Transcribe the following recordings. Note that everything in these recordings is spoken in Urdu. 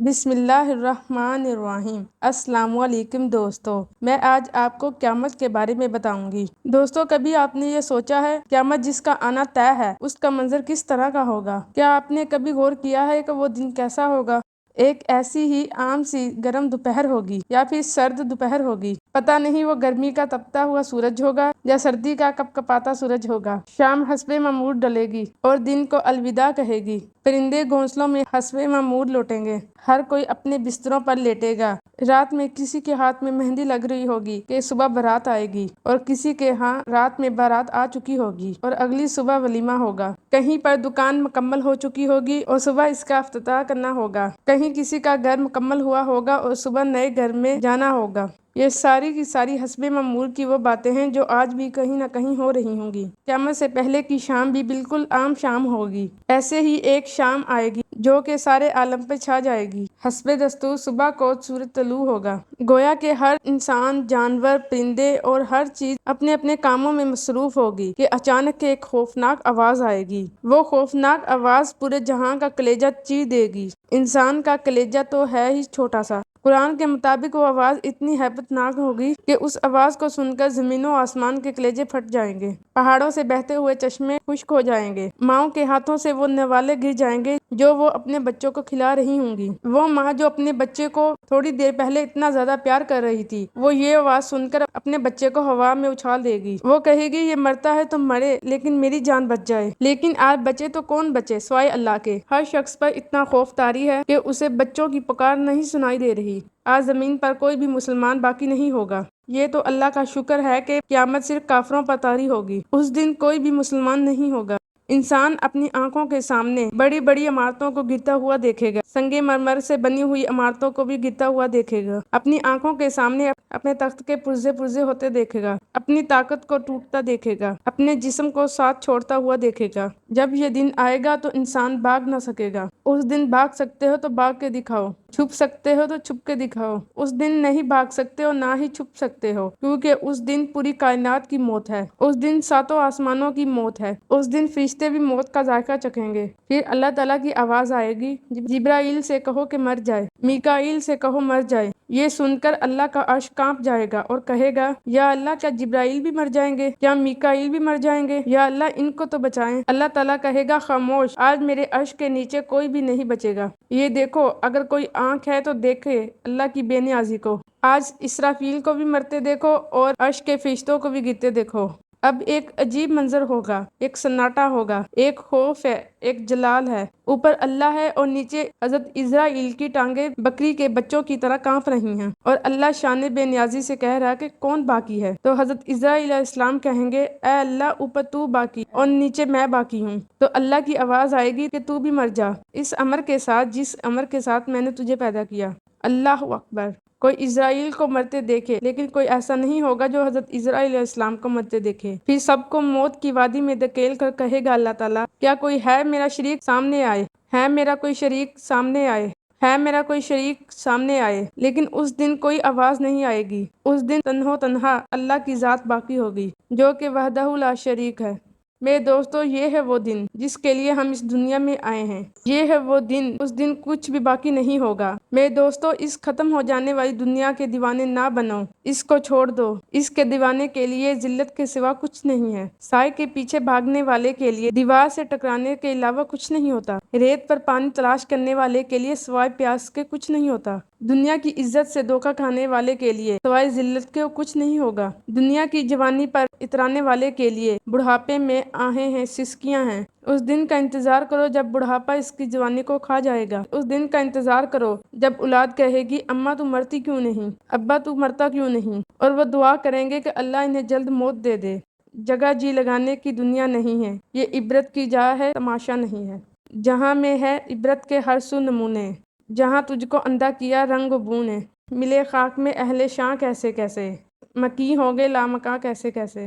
بسم اللہ الرحمن الرحیم۔ السلام علیکم دوستو، میں آج آپ کو قیامت کے بارے میں بتاؤں گی۔ دوستو، کبھی آپ نے یہ سوچا ہے قیامت جس کا آنا طے ہے اس کا منظر کس طرح کا ہوگا؟ کیا آپ نے کبھی غور کیا ہے کہ وہ دن کیسا ہوگا؟ ایک ایسی ہی عام سی گرم دوپہر ہوگی یا پھر سرد دوپہر ہوگی، پتہ نہیں وہ گرمی کا تپتا ہوا سورج ہوگا یا سردی کا کپکپاتا سورج ہوگا۔ شام حسب معمول ڈلے گی اور دن کو الوداع کہے گی۔ پرندے گھونسلوں میں حسب معمول لوٹیں گے، ہر کوئی اپنے بستروں پر لیٹے گا۔ رات میں کسی کے ہاتھ میں مہندی لگ رہی ہوگی کہ صبح بارات آئے گی، اور کسی کے ہاں رات میں بارات آ چکی ہوگی اور اگلی صبح ولیمہ ہوگا۔ کہیں پر دکان مکمل ہو چکی ہوگی اور صبح اس کا افتتاح کرنا ہوگا۔ کہیں کسی کا گھر مکمل ہوا ہوگا اور صبح نئے گھر میں جانا ہوگا۔ یہ ساری کی ساری حسب معمول کی وہ باتیں ہیں جو آج بھی کہیں نہ کہیں ہو رہی ہوں گی۔ قیامت سے پہلے کی شام بھی بالکل عام شام ہوگی۔ ایسے ہی ایک شام آئے گی جو کہ سارے عالم پہ چھا جائے گی۔ حسب دستور صبح کو سورج طلوع ہوگا۔ گویا کہ ہر انسان، جانور، پرندے اور ہر چیز اپنے اپنے کاموں میں مصروف ہوگی کہ اچانک ایک خوفناک آواز آئے گی۔ وہ خوفناک آواز پورے جہاں کا کلیجہ چیر دے گی۔ انسان کا کلیجہ تو ہے ہی چھوٹا سا۔ قرآن کے مطابق وہ آواز اتنی ہیبت ناک ہوگی کہ اس آواز کو سن کر زمین و آسمان کے کلیجے پھٹ جائیں گے، پہاڑوں سے بہتے ہوئے چشمے خشک ہو جائیں گے، ماؤں کے ہاتھوں سے وہ نوالے گر جائیں گے جو وہ اپنے بچوں کو کھلا رہی ہوں گی۔ وہ ماں جو اپنے بچے کو تھوڑی دیر پہلے اتنا زیادہ پیار کر رہی تھی، وہ یہ آواز سن کر اپنے بچے کو ہوا میں اچھال دے گی۔ وہ کہے گی، یہ مرتا ہے تو مرے لیکن میری جان بچ جائے۔ لیکن آج بچے تو کون بچے سوائے اللہ کے۔ ہر شخص پر اتنا خوف طاری ہے کہ اسے بچوں کی پکار نہیں سنائی دے رہی۔ آج زمین پر کوئی بھی مسلمان باقی نہیں ہوگا۔ یہ تو اللہ کا شکر ہے کہ قیامت صرف کافروں پر طاری ہوگی۔ اس دن کوئی بھی مسلمان نہیں ہوگا۔ انسان اپنی آنکھوں کے سامنے بڑی بڑی عمارتوں کو گرتا ہوا دیکھے گا، سنگ مرمر سے بنی ہوئی عمارتوں کو بھی گرتا ہوا دیکھے گا، اپنی آنکھوں کے سامنے اپنے تخت کے پرزے پرزے ہوتے دیکھے گا، اپنی طاقت کو ٹوٹتا دیکھے گا، اپنے جسم کو ساتھ چھوڑتا ہوا دیکھے گا۔ جب یہ دن آئے گا تو انسان بھاگ نہ سکے گا۔ اس دن بھاگ سکتے ہو تو بھاگ کے دکھاؤ، چھپ سکتے ہو تو چھپ کے دکھاؤ۔ اس دن نہیں بھاگ سکتے ہو نہ ہی چھپ سکتے ہو، کیونکہ اس دن پوری کائنات کی موت ہے۔ اس دن ساتوں آسمانوں کی موت ہے۔ اس دن فرشتے بھی موت کا ذائقہ چکھیں گے۔ پھر اللہ تعالیٰ کی آواز آئے گی، جبرائیل سے کہو کہ مر جائے، میکائیل سے کہو مر جائے۔ یہ سن کر اللہ کا عرش کانپ جائے گا اور کہے گا، یا اللہ کیا جبرائیل بھی مر جائیں گے؟ کیا میکائیل بھی مر جائیں گے؟ یا اللہ ان کو تو بچائیں۔ اللہ تعالیٰ کہے گا، خاموش، آج میرے عرش کے نیچے کوئی بھی نہیں بچے گا۔ یہ دیکھو، اگر کوئی آنکھ ہے تو دیکھے اللہ کی بے نیازی کو۔ آج اسرافیل کو بھی مرتے دیکھو اور عرش کے فرشتوں کو بھی گرتے دیکھو۔ اب ایک عجیب منظر ہوگا، ایک سناٹا ہوگا، ایک خوف ہے، ایک جلال ہے۔ اوپر اللہ ہے اور نیچے حضرت اسرائیل کی ٹانگیں بکری کے بچوں کی طرح کانپ رہی ہیں، اور اللہ شان بے نیازی سے کہہ رہا ہے کہ کون باقی ہے؟ تو حضرت اسرائیل علیہ السلام کہیں گے، اے اللہ، اوپر تو باقی اور نیچے میں باقی ہوں۔ تو اللہ کی آواز آئے گی کہ تو بھی مر جا، اس امر کے ساتھ جس امر کے ساتھ میں نے تجھے پیدا کیا۔ اللہ اکبر۔ کوئی اسرائیل کو مرتے دیکھے، لیکن کوئی ایسا نہیں ہوگا جو حضرت اسرائیل علیہ السلام کو مرتے دیکھے۔ پھر سب کو موت کی وادی میں دھکیل کر کہے گا اللہ تعالیٰ، کیا کوئی ہے میرا شریک؟ سامنے آئے۔ ہے میرا کوئی شریک؟ سامنے آئے۔ ہے میرا کوئی شریک؟ سامنے آئے۔ لیکن اس دن کوئی آواز نہیں آئے گی۔ اس دن تنہا اللہ کی ذات باقی ہوگی جو کہ وحدہ لا شریک ہے۔ میرے دوستو، یہ ہے وہ دن جس کے لیے ہم اس دنیا میں آئے ہیں۔ یہ ہے وہ دن، اس دن کچھ بھی باقی نہیں ہوگا۔ میرے دوستو، اس ختم ہو جانے والی دنیا کے دیوانے نہ بنو، اس کو چھوڑ دو۔ اس کے دیوانے کے لیے ذلت کے سوا کچھ نہیں ہے۔ سائے کے پیچھے بھاگنے والے کے لیے دیوار سے ٹکرانے کے علاوہ کچھ نہیں ہوتا۔ ریت پر پانی تلاش کرنے والے کے لیے سوائے پیاس کے کچھ نہیں ہوتا۔ دنیا کی عزت سے دھوکہ کھانے والے کے لیے سوائے ذلت کے کچھ نہیں ہوگا۔ دنیا کی جوانی پر اترانے والے کے لیے بڑھاپے میں آہیں ہیں، سسکیاں ہیں۔ اس دن کا انتظار کرو جب بڑھاپا اس کی جوانی کو کھا جائے گا۔ اس دن کا انتظار کرو جب اولاد کہے گی، اماں تو مرتی کیوں نہیں؟ ابا تو مرتا کیوں نہیں؟ اور وہ دعا کریں گے کہ اللہ انہیں جلد موت دے دے۔ جگہ جی لگانے کی دنیا نہیں ہے، یہ عبرت کی جا ہے، تماشا نہیں ہے۔ جہاں میں ہے عبرت کے ہر سو نمونے، جہاں تجھ کو اندھا کیا رنگ و بو نے۔ ملے خاک میں اہل شاں کیسے کیسے، مکی ہو گئے لامکاں کیسے کیسے،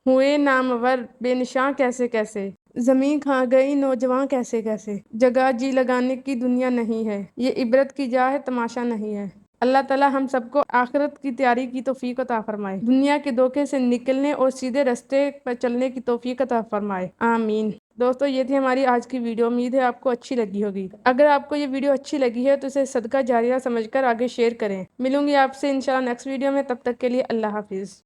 ہوئے نامور بے نشاں کیسے کیسے، زمین کھا گئی نوجواں کیسے کیسے۔ جگہ جی لگانے کی دنیا نہیں ہے، یہ عبرت کی جا ہے، تماشا نہیں ہے۔ اللہ تعالی ہم سب کو آخرت کی تیاری کی توفیق عطا فرمائے، دنیا کے دھوکے سے نکلنے اور سیدھے راستے پر چلنے کی توفیق عطا فرمائے، آمین۔ دوستو یہ تھی ہماری آج کی ویڈیو، امید ہے آپ کو اچھی لگی ہوگی۔ اگر آپ کو یہ ویڈیو اچھی لگی ہے تو اسے صدقہ جاریہ سمجھ کر آگے شیئر کریں۔ ملوں گی آپ سے انشاءاللہ نیکسٹ ویڈیو میں، تب تک کے لیے اللہ حافظ۔